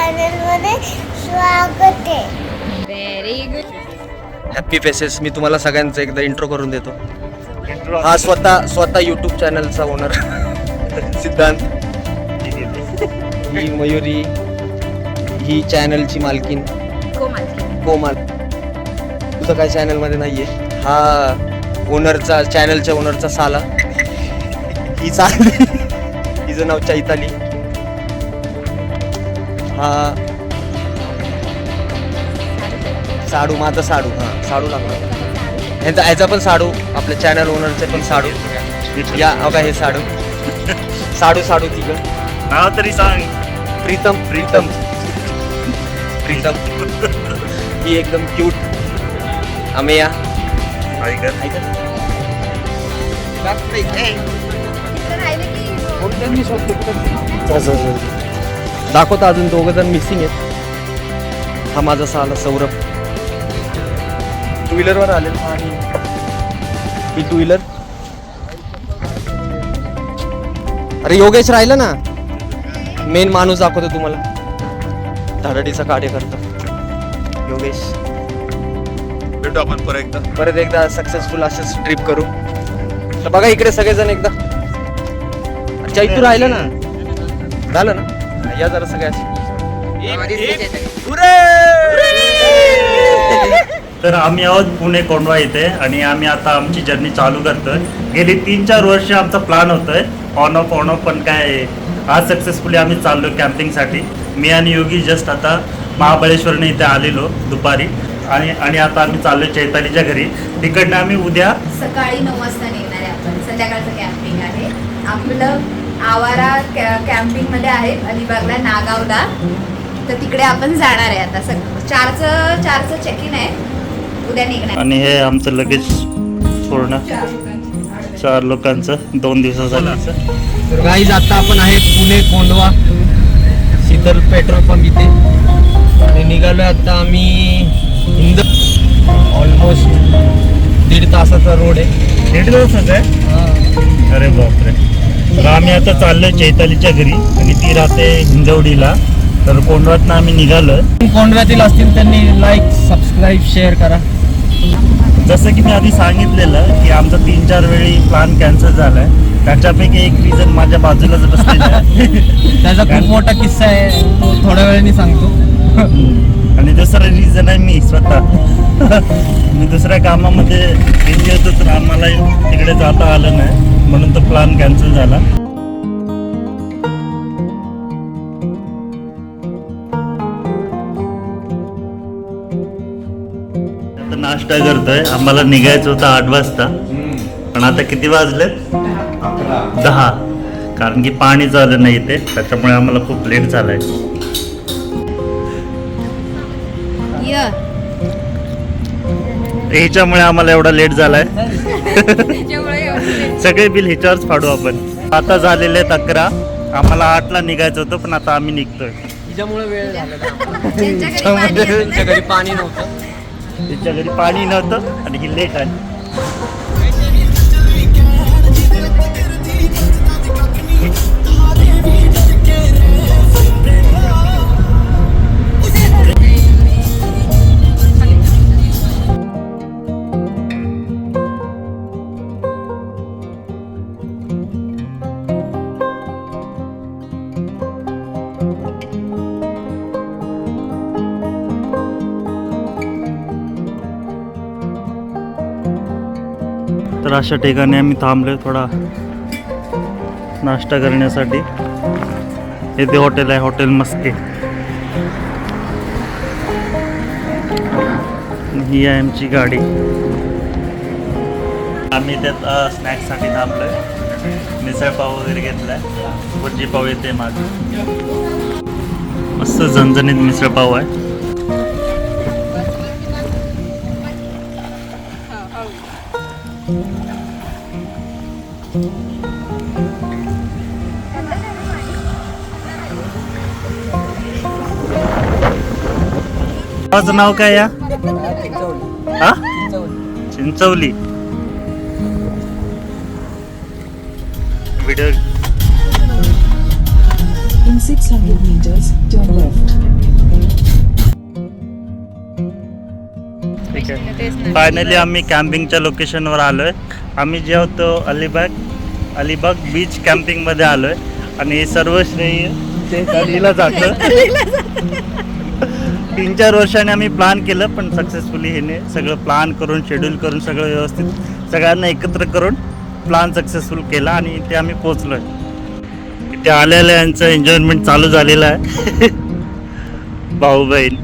Channel मध्ये स्वागत आहे. Very good. Happy faces. मी तुम्हाला सगळ्यांचा एकदा इंट्रो करून देतो. हा स्वतः यूट्यूब चॅनलचा ओनर सिद्धांत. ही मयुरी, ही चॅनलची मालकीन कोमल. तुझं काय चॅनल मध्ये नाहीये. हा ओनरचा, चॅनलच्या ओनरचा साला. ही चालली, हिचं नाव चैताली. हा साडू, माझा साडू. हा साडू लागला. ह्याचा पण साडू, आपल्या चॅनल ओनरचे पण साडू. या बघा हे साडू साडू साडू तिघ. नाव तरी सांग. प्रीतम प्रीतम प्रीतम. ही एकदम क्यूट अमेया. दाखवता अजून दोघ जण मिसिंग आहेत. हा माझा साला सौरभ. टू व्हीलरवर आले. आणि ही टू व्हीलर. अरे योगेश राहिला ना. मेन माणूस दाखवतो तुम्हाला, धडाडीचा कार्यकर्ता योगेश. भेटू आपण परत एकदा सक्सेसफुल असेच ट्रिप करू. तर बघा इकडे सगळेजण एकदा. चैतू राहिलं ना, झालं ना. या जरा सगळ्या. तर आम्ही आहोत पुणे कोंढवा इथे आणि आम्ही आता आमची जर्नी चालू करतोय. गेली 3-4 वर्ष आमचा प्लॅन होतोय ऑन ऑफ पण काय आज सक्सेसफुली आम्ही चाललो कॅम्पिंगसाठी. मी आणि योगी जस्ट आता महाबळेश्वरने इथे आलेलो दुपारी आणि आता आम्ही चाललोय चैतालीच्या घरी. तिकडनं आम्ही उद्या सकाळी 9 वाजता निघणार आहे आपण. संध्याकाळचं कॅम्पिंग आहे आपलं. आवारा कॅम्पिंग मध्ये आहे अलिबागला, नागावला. तर तिकडे आपण जाणार आहे आता. चारचं चेक इन आहे, उद्या निघणार. आणि हे आमचं लगेज पूर्ण 4 लोकांचं 2 दिवसासाठी. तर गाईज आता आपण आहे पुणे कोंढवा शीतल पेट्रोल पंप इथे. आणि निघालोय आता आम्ही इंद. ऑलमोस्ट 1.5 तासाचा रोड आहे. 1.5 तासाचं आहे. अरे बापरे. तर आम्ही आता चाललोय चैतालीच्या घरी आणि ती राहते हिंजवडीला. तर कोंढवातनं आम्ही निघालोय. कोंढव्यातील असतील त्यांनी लाईक, सबस्क्राईब, शेअर करा. जसं की मी आधी सांगितलेलं की आमचा 3-4 वेळी प्लॅन कॅन्सल झालाय. त्याच्यापैकी एक रिझन माझ्या बाजूलाच बसलेला आहे. त्याचा खूप मोठा किस्सा आहे, तो थोड्या वेळाने सांगतो. आणि दुसरं रिझन आहे मी स्वतः. मी दुसऱ्या कामामध्ये बिझी होतो तर आम्हाला तिकडे जाता आलं नाही, म्हणून तो प्लॅन कॅन्सल झाला. आता नाश्ता करतोय. आम्हाला निघायचं होतं 8 वाजता, पण आता किती वाजले? 10. कारण की पाणी चालू नाही इथे, त्याच्यामुळे आम्हाला खूप लेट झालाय. ह्याच्यामुळे आम्हाला एवढा लेट झालाय. सगळे बिल ह्याच्यावरच फाडू आपण. आता झालेले 11. आम्हाला 8ला निघायचं होतं, पण आता आम्ही निघतोय. तिच्यामुळे वेळ झाला. त्यांच्या घरी पाणी नव्हतं. तिच्या घरी पाणी नव्हतं आणि ही लेट आहे. तर अशा ठिकाणी आम्ही थांबलोय थोडा नाश्ता करण्यासाठी. इथे हॉटेल आहे, हॉटेल मस्के. ही आहे आमची गाडी. आम्ही त्यात स्नॅक्ससाठी थांबलोय. मिसळ पाव वगैरे घेतलाय. भुर्जी पाव येते माझं. मस्त झणझणीत मिसळ पाव आहे. गावाचं नाव काय या? हा? Chinchwali. Video In 600 meters, turn left. Finally आम्ही कॅम्पिंगच्या लोकेशनवर आलोय. आम्ही जे होतो अलिबाग बीच कॅम्पिंगमध्ये आलोय आणि सर्व श्रेय ते कलीला जातं. 3-4 वर्षांनी आम्ही प्लॅन केलं, पण सक्सेसफुली हिने सगळं प्लॅन करून शेड्यूल करून सगळं व्यवस्थित सगळ्यांना एकत्र करून प्लॅन सक्सेसफुल केला आणि इथे आम्ही पोचलोय. इथे आलेलं यांचं एन्जॉयमेंट चालू झालेलं आहे. भाऊ बहीण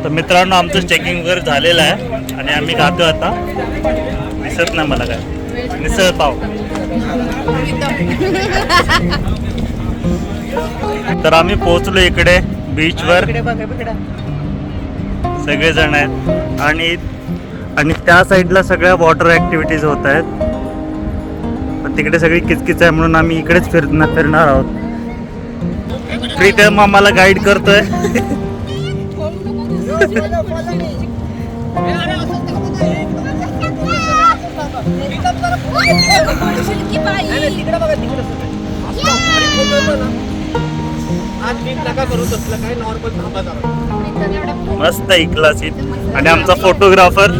तर मित्रांनो आमचं चेकिंग वगैरे झालेलं आहे आणि आम्ही खातो आता. दिसत नाही मला काय मिसळ पाव. तर आम्ही पोहोचलो इकडे बीचवर. सगळेजण आहेत आणि त्या साईडला सगळ्या वॉटर ऍक्टिव्हिटीज होत आहेत. पण तिकडे सगळी किचकिच आहे म्हणून आम्ही इकडेच फिरणार आहोत. प्रीतम आम्हाला गाईड करतोय. मस्त ऐकला सीट आणि आमचा फोटोग्राफर.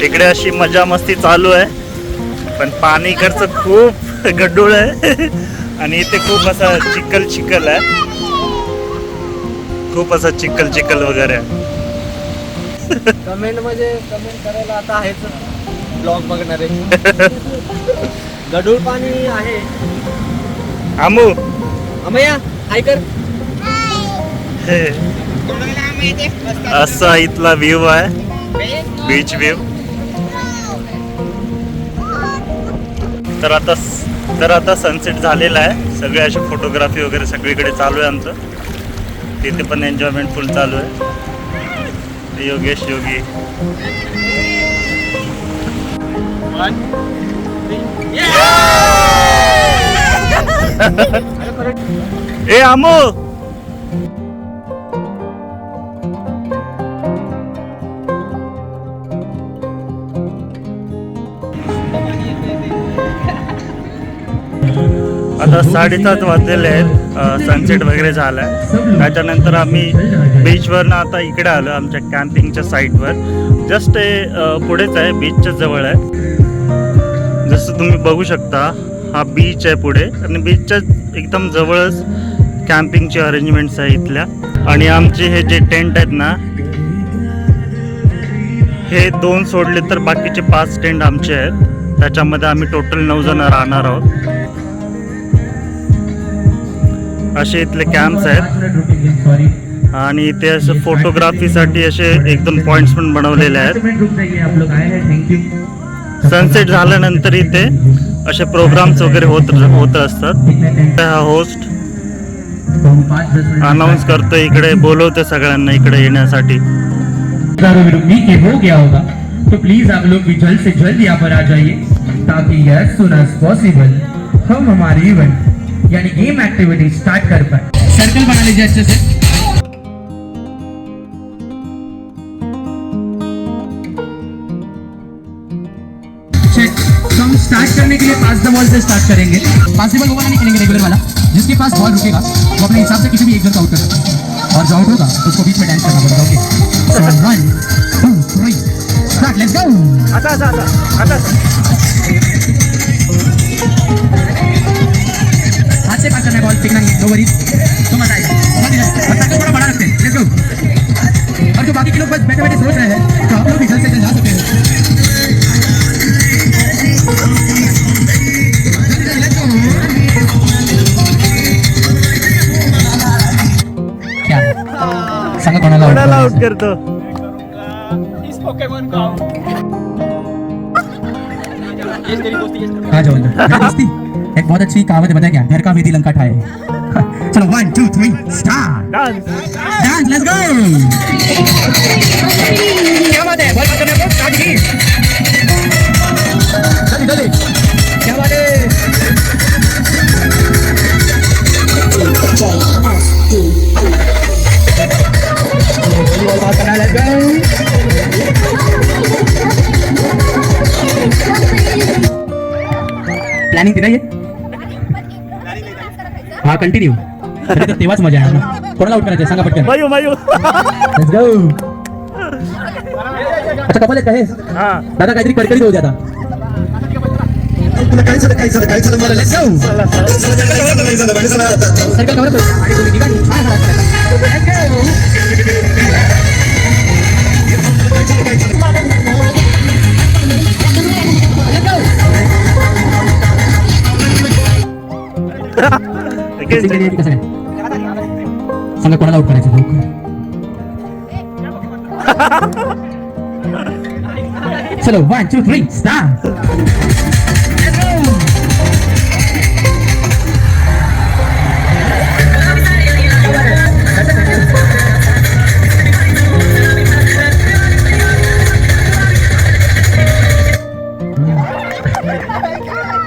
इकडे अशी मजा मस्ती चालू आहे, पण पाणी इकडचं खूप गड्डूळ आहे आणि इथे खूप असा चिखल आहे. खूप असा चिखल वगैरे आहे. कमेंट करायला आता आहेच ब्लॉग बघणारे. गडूळ पाणी आहे. आमू अमया ऐकर. असा इथला व्ह्यू आहे, बीच व्ह्यू. तर आता सनसेट झालेला आहे. सगळे असे फोटोग्राफी वगैरे सगळीकडे चालू आहे आमचं. तिथे पण एन्जॉयमेंट फुल चालू आहे. योगेश योगी ए आमो. आता 7:30 वाजलेले आहेत. सनसेट वगैरे झालाय. त्याच्यानंतर आम्ही बीचवरनं आता इकडे आलो आमच्या कॅम्पिंगच्या साईटवर. जस्ट पुढेच आहे, बीचच्या जवळ आहे. जसं तुम्ही बघू शकता हा बीच आहे पुढे आणि बीचच्या एकदम जवळच कॅम्पिंगचे अरेंजमेंट्स आहे इथल्या. आणि आमचे हे जे टेंट आहेत ना, हे 2 सोडले तर बाकीचे 5 टेंट आमचे आहेत. त्याच्यामध्ये आम्ही टोटल 9 जण राहणार आहोत. असे इथले कॅम्प्स आहेत आणि इथे असं फोटोग्राफीसाठी असे 1-2 पॉइंट्स पण बनवलेले आहेत. सनसेट झाल्यानंतर इथे असे प्रोग्राम्स वगैरे होत असतात. होस्ट अनाउन्स करतो, इकडे बोलवते सगळ्यांना इकडे येण्यासाठी. हो गया होगा तो प्लीज आप लोग भी जल्द से जल्द यहाँ पर आ जाइए ताकि as soon as possible हम हमारी इवेंट यानी गेम एक्टिविटी स्टार्ट कर पाए. सर्कल बना लीजिए अच्छे से. चेक. तो हम स्टार्ट करने के लिए pass the ball say start करेंगे. पास द बॉल वो वाला नहीं खेलेंगे रेगुलर वाला. जिसके पास बॉल रुकेगा वो अपने हिसाब से किसी भी एक जन का आउट कर सकता है और जो आउट होगा तो उसको बीच में डांस करना पड़ेगा. Okay so 1 2 3 start. Let's go. आता हाथ से पास करना है, बॉल फेंकना नहीं है. No worries. तो मजा आएगा. और ताकत थोड़ा बढ़ा रखते हैं. Let's go. और जो बाकी के लोग बस बैठे बैठे सोच रहे हैं तो आप लोग भी जल्द से जल्द जा सकते हैं. क्या सांगा कोणाला आउट करतो. हाँ जो दोस्ती एक बहुत अच्छी कहावत है, पता है क्या? घर का वेदी लंका ठाए. चलो 1 2 3 स्टार्ट. डांस. Let's go. क्या बात है. बॉल पास करने को स्टार्ट की. जल्दी क्या बात है. बॉल पास करना. Let's go. प्लॅनिंग तिथे हा कंटिन्यू तेव्हाच मजा आहे ना. कोणाला आउट करायचं सांगा पटकन. Mu Let's go. अच्छा कपाल आहेत का हे दादा काहीतरी कडकडीत होऊ द्या आता. सर्कल कवर करू आणि तुम्ही ठिकाणी छान हात कसं आहे सांगा कोणाला आउट करायचं चलो 1 2 3 स्टार्ट.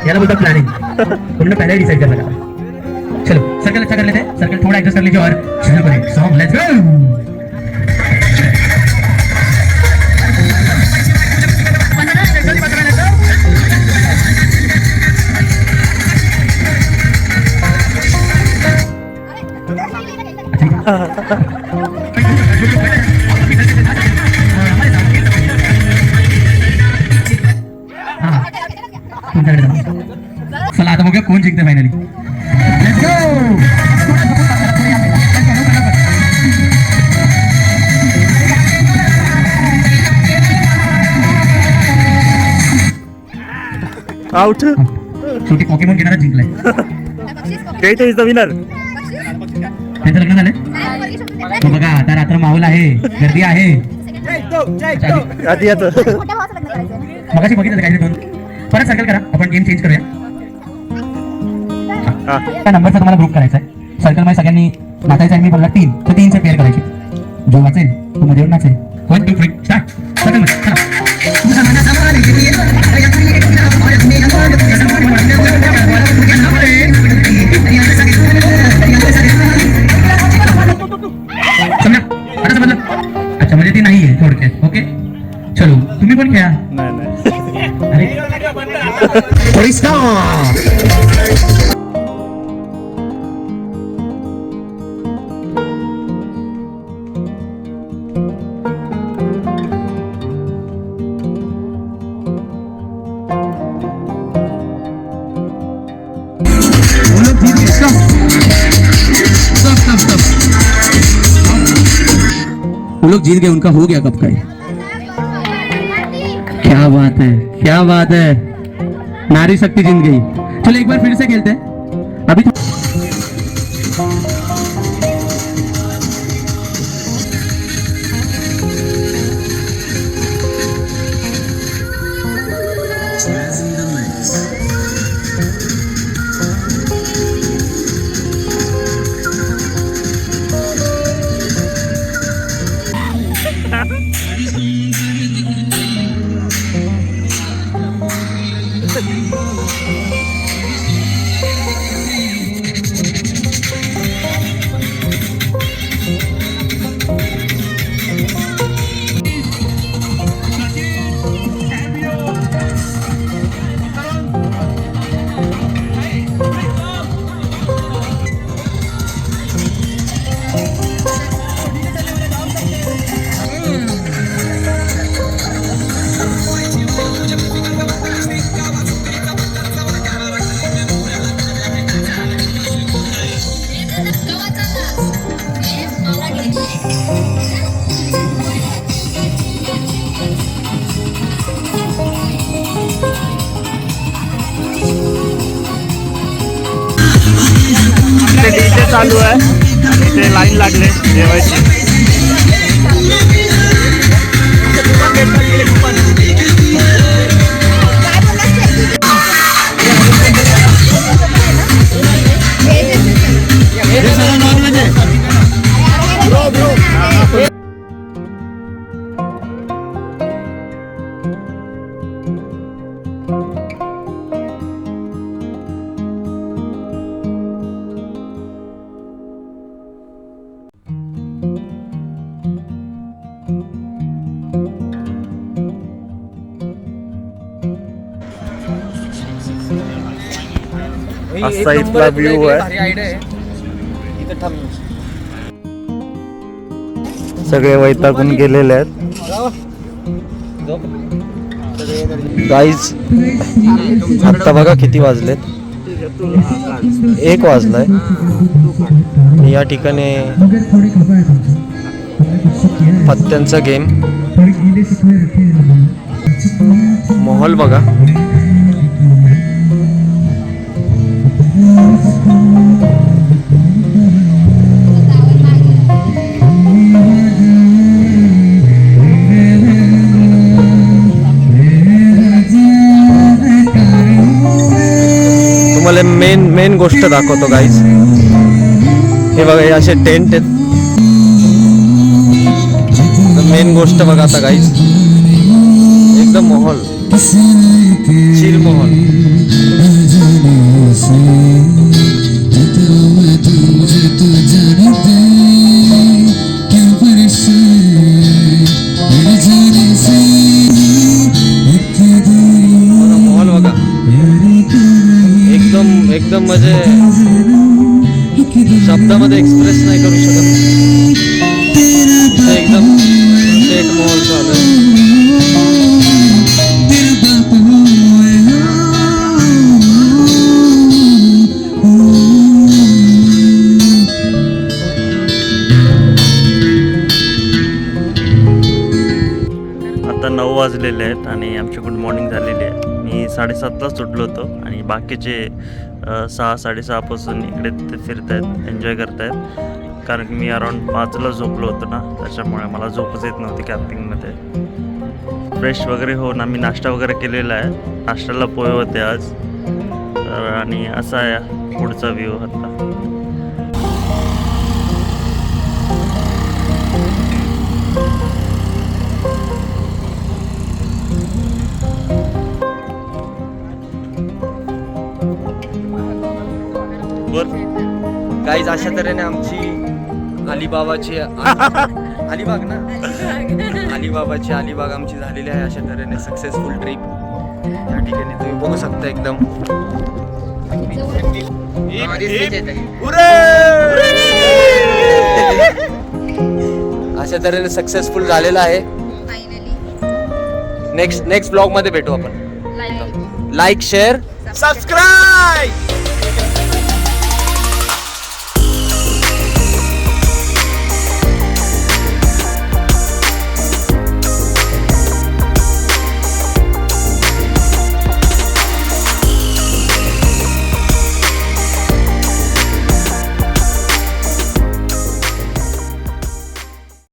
याला बोलता प्लानिंग तुमने पहले ही डिसाइड करना था. चलो सर्कल अच्छा कर लेते हैं. सर्कल थोड़ा एडजस्ट कर लीजिए और शुरू करें सॉन्ग. Let's go. चला आता बघूया कोण जिंकते फायनली. Let's go. आउट. शेवटी पॉकेमॉन घेणारा जिंकलाय. केट इज द विनर. त्यांचं लग्न झालंय तो बघा आता रात्र माहोल आहे गर्दी आहे. आधी येतो. मगाशी बघितलं काय दोन परत सर्कल करा आपण गेम चेंज करूया. त्या नंबरचा तुम्हाला ग्रुप करायचा आहे. सर्कल मध्ये सगळ्यांनी नाचायचं आहे. मी बोलला 3 तर 3चे पेअर करायचे. जो वाचेल तो मध्ये नाचेल. 1 2 3 स्टार्ट. सर्कल मध्ये चला. समजा आता समजलं. अच्छा म्हणजे ती नाही आहे थोडक्यात. ओके चलो तुम्ही पण खेळा. अरे थोडी वो लोग जीत गए. उनका हो गया कब का. क्या बात है क्या बात है. नारी शक्ति जीत गई. चलो एक बार फिर से खेलते हैं अभी. डीजे चालू आहे आणि ते लाईन लागले जेवायची. असा इथला व्ह्यू आहे. भारी आयडिया आहे. इथं थांब. सगळे वैतागून गेलेले आहेत. गाईज आता बघा किती वाजलेत. 1 वाजलाय. या ठिकाणी पत्त्यांचा गेम. माहोल बघा. तुम्हाला मेन गोष्ट दाखवतो गाईज. हे बघा हे असे टेंट आहेत. मेन गोष्ट बघा आता गाईज. एकदम माहोल चिल माहोल. माहोल बघा एकदम म्हणजे शब्दामध्ये एक्सप्रेस नाही करू शकत. एकदम सेट माहोल चालू आहे. आता 9 वाजलेले आहेत आणि आमची गुड मॉर्निंग झालेली आहे. मी 7:30लाच सुटलो होतो आणि बाकीचे 6-6:30 पासून इकडे ते फिरत आहेत, एन्जॉय करत आहेत. कारण की मी अराऊंड 5ला झोपलो होतो ना, त्याच्यामुळे मला झोपच येत नव्हती कॅम्पिंगमध्ये. फ्रेश वगैरे होऊन आम्ही नाश्ता वगैरे केलेला आहे. नाश्त्याला पोहे होते आज. आणि असा आहे पुढचा व्ह्यू आता. गाईज अशा तऱ्हेने आमची अलिबाबाची अलिबाग ना अलिबाबाची अलिबाग आमची झालेली आहे. अशा तऱ्हेने सक्सेसफुल ट्रिप. या ठिकाणी तुम्ही बघू शकता एकदम अशा तऱ्हेने सक्सेसफुल झालेला आहे. नेक्स्ट ब्लॉग मध्ये भेटू आपण. Like share subscribe.